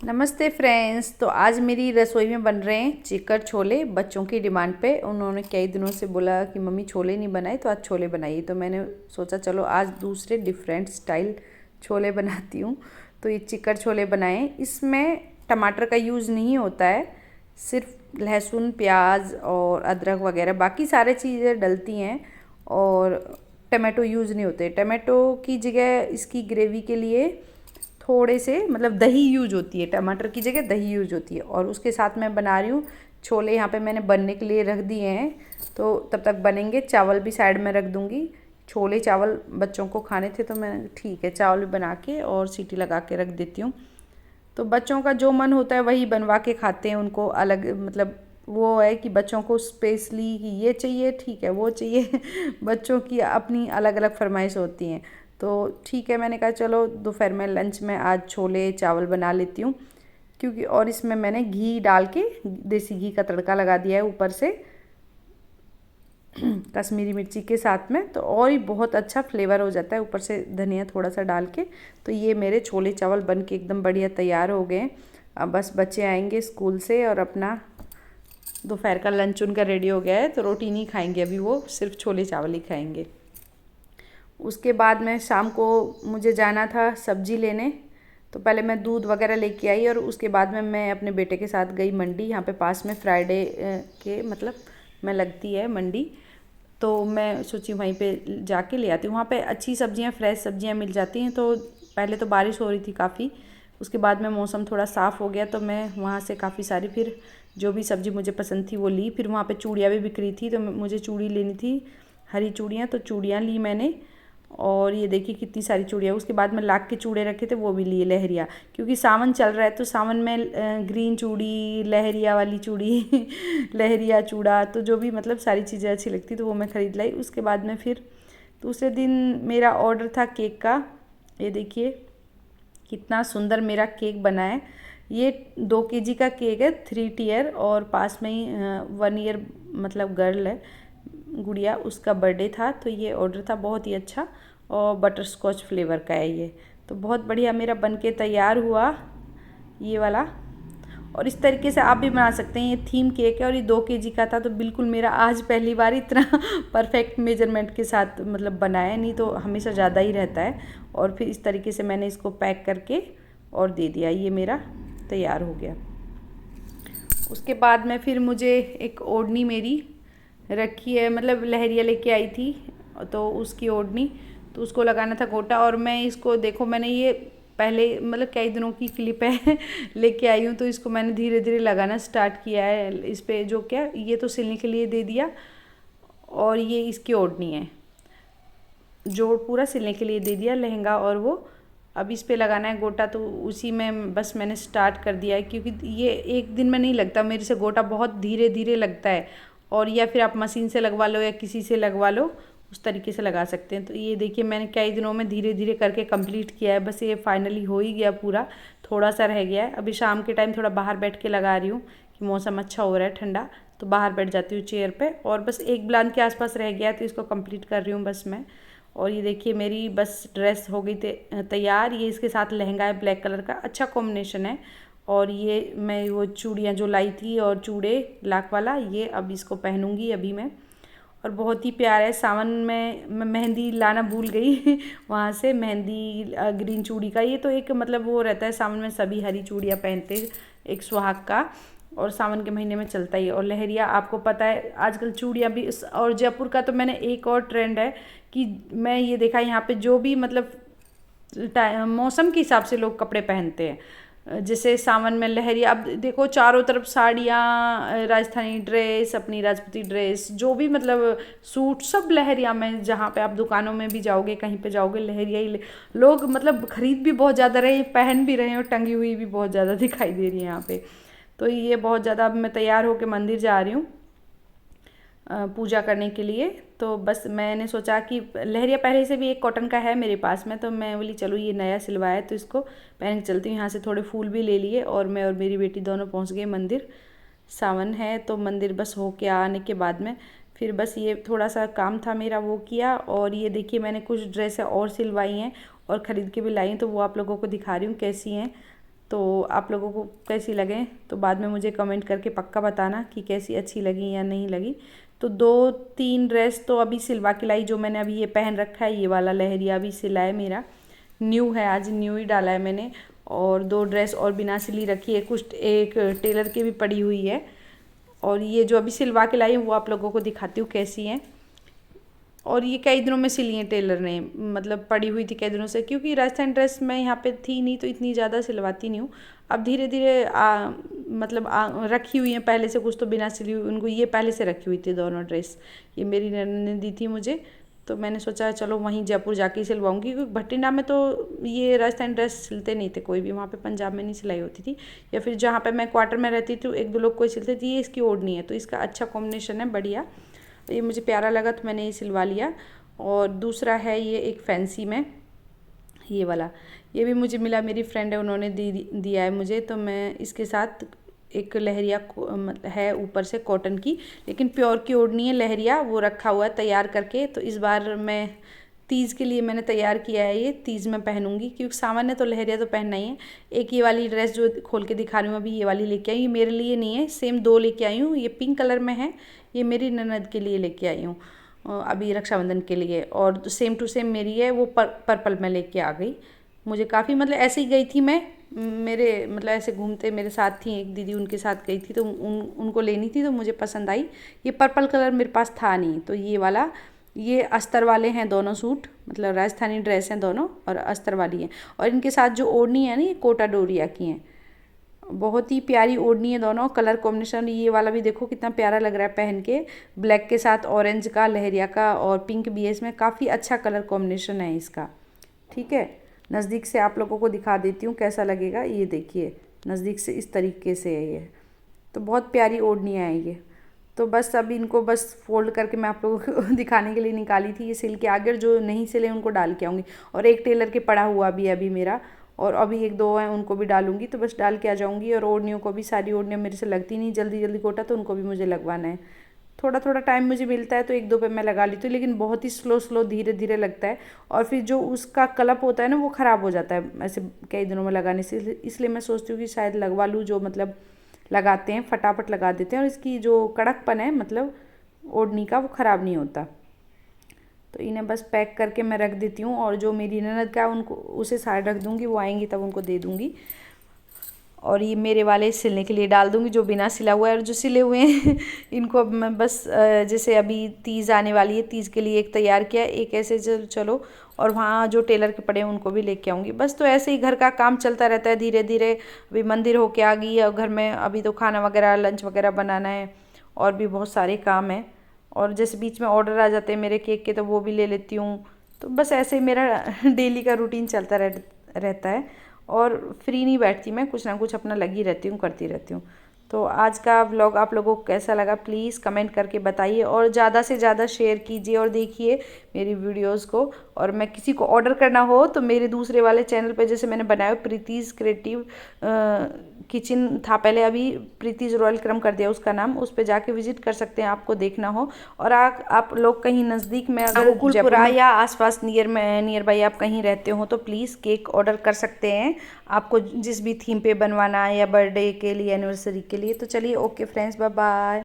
नमस्ते फ्रेंड्स। तो आज मेरी रसोई में बन रहे हैं चिकन छोले। बच्चों की डिमांड पे उन्होंने कई दिनों से बोला कि मम्मी छोले नहीं बनाए, तो आज छोले बनाइए। तो मैंने सोचा चलो आज दूसरे डिफरेंट स्टाइल छोले बनाती हूँ। तो ये चिकन छोले बनाए। इसमें टमाटर का यूज़ नहीं होता है, सिर्फ लहसुन प्याज और अदरक वगैरह बाकी सारे चीज़ें डलती हैं और टमाटो यूज़ नहीं होते। टमाटो की जगह इसकी ग्रेवी के लिए थोड़े से मतलब दही यूज होती है, टमाटर की जगह दही यूज होती है। और उसके साथ मैं बना रही हूँ छोले। यहाँ पे मैंने बनने के लिए रख दिए हैं, तो तब तक बनेंगे। चावल भी साइड में रख दूँगी। छोले चावल बच्चों को खाने थे, तो मैं ठीक है चावल भी बना के और सीटी लगा के रख देती हूँ। तो बच्चों का जो मन होता है वही बनवा के खाते हैं। उनको अलग मतलब वो है कि बच्चों को स्पेशली कि ये चाहिए, ठीक है वो चाहिए बच्चों की अपनी अलग अलग फरमाइश होती हैं। तो ठीक है, मैंने कहा चलो दोपहर में लंच में आज छोले चावल बना लेती हूँ। क्योंकि और इसमें मैंने घी डाल के देसी घी का तड़का लगा दिया है ऊपर से कश्मीरी मिर्ची के साथ में, तो और ही बहुत अच्छा फ्लेवर हो जाता है। ऊपर से धनिया थोड़ा सा डाल के। तो ये मेरे छोले चावल बन के एकदम बढ़िया तैयार हो गए। अब बस बच्चे आएंगे स्कूल से और अपना दोपहर का लंच उनका रेडी हो गया है, तो रोटी नहीं खाएंगे अभी, वो सिर्फ छोले चावल ही खाएंगे। उसके बाद में शाम को मुझे जाना था सब्जी लेने। तो पहले मैं दूध वगैरह लेके आई और उसके बाद में मैं अपने बेटे के साथ गई मंडी। यहाँ पे पास में फ्राइडे के मतलब में लगती है मंडी, तो मैं सोची वहीं पे जाके ले आती हूँ। वहाँ पे अच्छी सब्जियाँ, फ्रेश सब्जियाँ मिल जाती हैं। तो पहले तो बारिश हो रही थी काफ़ी, उसके बाद में मौसम थोड़ा साफ़ हो गया, तो मैं वहाँ से काफ़ी सारी फिर जो भी सब्ज़ी मुझे पसंद थी वो ली। फिर वहाँ पे चूड़ियाँ भी बिक रही थी, तो मुझे चूड़ी लेनी थी, हरी चूड़ियाँ, तो चूड़ियाँ ली मैंने। और ये देखिए कितनी सारी चूड़ियाँ। उसके बाद में लाख के चूड़े रखे थे, वो भी लिए लहरिया, क्योंकि सावन चल रहा है। तो सावन में ग्रीन चूड़ी, लहरिया वाली चूड़ी लहरिया चूड़ा, तो जो भी मतलब सारी चीज़ें अच्छी लगती तो वो मैं ख़रीद लाई। उसके बाद में फिर दूसरे दिन मेरा ऑर्डर था केक का। ये देखिए कितना सुंदर मेरा केक बना है। ये 2 kg का केक है, 3 tier। और पास में ही 1 year मतलब गर्ल है गुड़िया, उसका बर्थडे था, तो ये ऑर्डर था बहुत ही अच्छा। और बटर स्कॉच फ्लेवर का है ये। तो बहुत बढ़िया मेरा बन के तैयार हुआ ये वाला। और इस तरीके से आप भी बना सकते हैं। ये थीम केक है और ये 2 kg का था, तो बिल्कुल मेरा आज पहली बार इतना परफेक्ट मेजरमेंट के साथ मतलब बनाया, नहीं तो हमेशा ज़्यादा ही रहता है। और फिर इस तरीके से मैंने इसको पैक करके और दे दिया। ये मेरा तैयार हो गया। उसके बाद में फिर मुझे एक ओढ़नी मेरी रखी है, मतलब लहरिया लेके आई थी, तो उसकी ओढ़नी, तो उसको लगाना था गोटा। और मैं इसको देखो, मैंने ये पहले मतलब कई दिनों की क्लिप है लेके आई हूँ, तो इसको मैंने धीरे धीरे लगाना स्टार्ट किया है। इस पर जो क्या ये तो सिलने के लिए दे दिया, और ये इसकी ओढ़नी है, जोड़ पूरा सिलने के लिए दे दिया लहंगा। और वो अब इस पे लगाना है गोटा, तो उसी में बस मैंने स्टार्ट कर दिया है। क्योंकि ये एक दिन में नहीं लगता मेरे से, गोटा बहुत धीरे धीरे लगता है। और या फिर आप मशीन से लगवा लो या किसी से लगवा लो, उस तरीके से लगा सकते हैं। तो ये देखिए मैंने कई दिनों में धीरे धीरे करके कंप्लीट किया है। बस ये फाइनली हो ही गया पूरा, थोड़ा सा रह गया है। अभी शाम के टाइम थोड़ा बाहर बैठ के लगा रही हूँ कि मौसम अच्छा हो रहा है ठंडा, तो बाहर बैठ जाती हूँ चेयर पे। और बस एक ब्लाउज के आसपास रह गया है, तो इसको कंप्लीट कर रही हूँ बस मैं। और ये देखिए मेरी बस ड्रेस हो गई तैयार। ये इसके साथ लहंगा है ब्लैक कलर का, अच्छा कॉम्बिनेशन है। और ये मैं वो चूड़ियाँ जो लाई थी और चूड़े लाख वाला, ये अब इसको पहनूंगी अभी मैं। और बहुत ही प्यारा है। सावन में मैं मेहंदी लाना भूल गई वहाँ से मेहंदी ग्रीन चूड़ी का। ये तो एक मतलब वो रहता है सावन में सभी हरी चूड़ियाँ पहनते, एक सुहाग का, और सावन के महीने में चलता ही है। और लहरिया आपको पता है आजकल चूड़ियाँ भी और जयपुर का तो मैंने एक और ट्रेंड है कि मैं ये देखा यहाँ पे जो भी मतलब मौसम के हिसाब से लोग कपड़े पहनते हैं। जैसे सावन में लहरिया, अब देखो चारों तरफ साड़ियाँ, राजस्थानी ड्रेस, अपनी राजपूती ड्रेस, जो भी मतलब सूट, सब लहरिया में। जहाँ पे आप दुकानों में भी जाओगे, कहीं पे जाओगे, लहरिया ही लोग मतलब खरीद भी बहुत ज़्यादा रहे, पहन भी रहे हैं, और टंगी हुई भी बहुत ज़्यादा दिखाई दे रही है यहाँ पे। तो ये बहुत ज़्यादा, अब मैं तैयार होकर मंदिर जा रही हूँ पूजा करने के लिए। तो बस मैंने सोचा कि लहरिया पहले से भी एक कॉटन का है मेरे पास में, तो मैं बोली चलो ये नया सिलवाया तो इसको पहन के चलती हूँ। यहाँ से थोड़े फूल भी ले लिए और मैं और मेरी बेटी दोनों पहुँच गए मंदिर। सावन है तो मंदिर बस हो के आने के बाद में फिर बस ये थोड़ा सा काम था मेरा, वो किया। और ये देखिए मैंने कुछ ड्रेसें और सिलवाई हैं और ख़रीद के भी लाई हैं, तो वो आप लोगों को दिखा रही हूँ कैसी हैं। तो आप लोगों को कैसी लगे तो बाद में मुझे कमेंट करके पक्का बताना कि कैसी अच्छी लगी या नहीं लगी। तो 2-3 ड्रेस तो अभी सिलवा के लाई, जो मैंने अभी ये पहन रखा है, ये वाला लहरिया अभी सिला है मेरा, न्यू है, आज न्यू ही डाला है मैंने। और 2 ड्रेस और बिना सिली रखी है, कुछ एक टेलर की भी पड़ी हुई है। और ये जो अभी सिलवा के लाई हूँ वो आप लोगों को दिखाती हूँ कैसी हैं। और ये कई दिनों में सिली हैं टेलर ने, मतलब पड़ी हुई थी कई दिनों से, क्योंकि राजस्थान ड्रेस मैं यहाँ पे थी नहीं तो इतनी ज़्यादा सिलवाती नहीं हूँ। अब धीरे धीरे मतलब रखी हुई हैं पहले से, कुछ तो बिना सिली हुई, उनको ये पहले से रखी हुई थी दोनों ड्रेस, ये मेरी ननद ने दी थी मुझे। तो मैंने सोचा चलो वहीं जयपुर जाके ही सिलवाऊंगी, क्योंकि भटिंडा में तो ये राजस्थान ड्रेस सिलते नहीं थे कोई भी, वहाँ पे पंजाब में नहीं सिलाई होती थी, या फिर जहाँ पे मैं क्वार्टर में रहती थी 1-2 लोग कोई सिलते थे। ये इसकी ओढ़नी है तो इसका अच्छा कॉम्बिनेशन है, बढ़िया, ये मुझे प्यारा लगा तो मैंने ये सिलवा लिया। और दूसरा है ये एक फैंसी में, ये वाला, ये भी मुझे मिला, मेरी फ्रेंड है उन्होंने दिया है मुझे। तो मैं इसके साथ एक लहरिया है ऊपर से कॉटन की, लेकिन प्योर की ओढ़नी है लहरिया, वो रखा हुआ है तैयार करके। तो इस बार मैं तीज़ के लिए मैंने तैयार किया है, ये तीज़ में पहनूंगी, क्योंकि सामान्य तो लहरिया तो पहनना ही है। एक ये वाली ड्रेस जो खोल के दिखा रही हूँ अभी, ये वाली लेके आई, ये मेरे लिए नहीं है, सेम 2 लेके आई हूँ। ये पिंक कलर में है, ये मेरी ननद के लिए लेके आई हूँ अभी रक्षाबंधन के लिए। और सेम टू सेम मेरी है वो पर्पल में लेके आ गई। मुझे काफ़ी, मतलब ऐसे ही गई थी मैं, मेरे मतलब ऐसे घूमते मेरे साथ थी एक दीदी, उनके साथ गई थी तो उनको लेनी थी तो मुझे पसंद आई। ये पर्पल कलर मेरे पास था नहीं, तो ये वाला, ये अस्तर वाले हैं दोनों सूट, मतलब राजस्थानी ड्रेस हैं दोनों और अस्तर वाली हैं। और इनके साथ जो ओढ़नी है ना, ये कोटा डोरिया की हैं, बहुत ही प्यारी ओढ़नी है दोनों। कलर कॉम्बिनेशन ये वाला भी देखो कितना प्यारा लग रहा है पहन के, ब्लैक के साथ ऑरेंज का लहरिया का और पिंक भी है इसमें, काफ़ी अच्छा कलर कॉम्बिनेशन है इसका। ठीक है, नज़दीक से आप लोगों को दिखा देती हूँ कैसा लगेगा। ये देखिए नज़दीक से इस तरीके से है ये, तो बहुत प्यारी ओढ़नियाँ हैं ये। तो बस अब इनको बस फोल्ड करके मैं आप लोगों को दिखाने के लिए निकाली थी, ये सिल के आगे, जो नहीं सिले उनको डाल के आऊँगी। और एक टेलर के पड़ा हुआ भी है अभी मेरा, और अभी 1-2 हैं उनको भी डालूंगी, तो बस डाल के आ जाऊँगी। और ओढ़नियों को भी, सारी ओढ़नियाँ मेरे से लगती नहीं जल्दी जल्दी कोटा, तो उनको भी मुझे लगवाना है। थोड़ा थोड़ा टाइम मुझे मिलता है तो 1-2 पे मैं लगा लेती हूँ, लेकिन बहुत ही स्लो धीरे धीरे लगता है। और फिर जो उसका कलप होता है ना वो ख़राब हो जाता है ऐसे कई दिनों में लगाने से, इसलिए मैं सोचती हूँ कि शायद लगवा लूँ, जो मतलब लगाते हैं फटाफट लगा देते हैं, और इसकी जो कड़कपन है मतलब ओढ़नी का, वो ख़राब नहीं होता। तो इन्हें बस पैक करके मैं रख देती हूँ, और जो मेरी ननद का उनको उसे साइड रख दूँगी, वो आएंगी तब उनको दे दूँगी। और ये मेरे वाले सिलने के लिए डाल दूँगी, जो बिना सिला हुआ है, और जो सिले हुए हैं इनको अब मैं बस जैसे अभी तीज़ आने वाली है, तीज़ के लिए एक तैयार किया, एक ऐसे चलो, और वहाँ जो टेलर के पड़े हैं उनको भी लेके आऊँगी। बस तो ऐसे ही घर का काम चलता रहता है धीरे धीरे। अभी मंदिर होके आ गई है, और घर में अभी तो खाना वगैरह लंच वगैरह बनाना है, और भी बहुत सारे काम हैं। और जैसे बीच में ऑर्डर आ जाते हैं मेरे केक के, तो वो भी ले लेती हूँ। तो बस ऐसे ही मेरा डेली का रूटीन चलता रहता है, और फ्री नहीं बैठती मैं, कुछ ना कुछ अपना लगी रहती हूँ, करती रहती हूँ। तो आज का व्लॉग आप लोगों को कैसा लगा प्लीज़ कमेंट करके बताइए, और ज़्यादा से ज़्यादा शेयर कीजिए और देखिए मेरी वीडियोस को। और मैं किसी को ऑर्डर करना हो तो मेरे दूसरे वाले चैनल पे, जैसे मैंने बनाया प्रीतिज़ क्रिएटिव किचन था पहले, अभी प्रीतिज़ रॉयल क्रम कर दिया उसका नाम, उस पर जाके विजिट कर सकते हैं आपको देखना हो। और आप लोग कहीं नज़दीक में, अगर गोकुलपुरा या आसपास नियर बाई आप कहीं रहते हो तो प्लीज़ केक ऑर्डर कर सकते हैं, आपको जिस भी थीम पे बनवाना है, या बर्थडे के लिए, एनिवर्सरी के लिए। तो चलिए, ओके फ्रेंड्स, बाय बाय।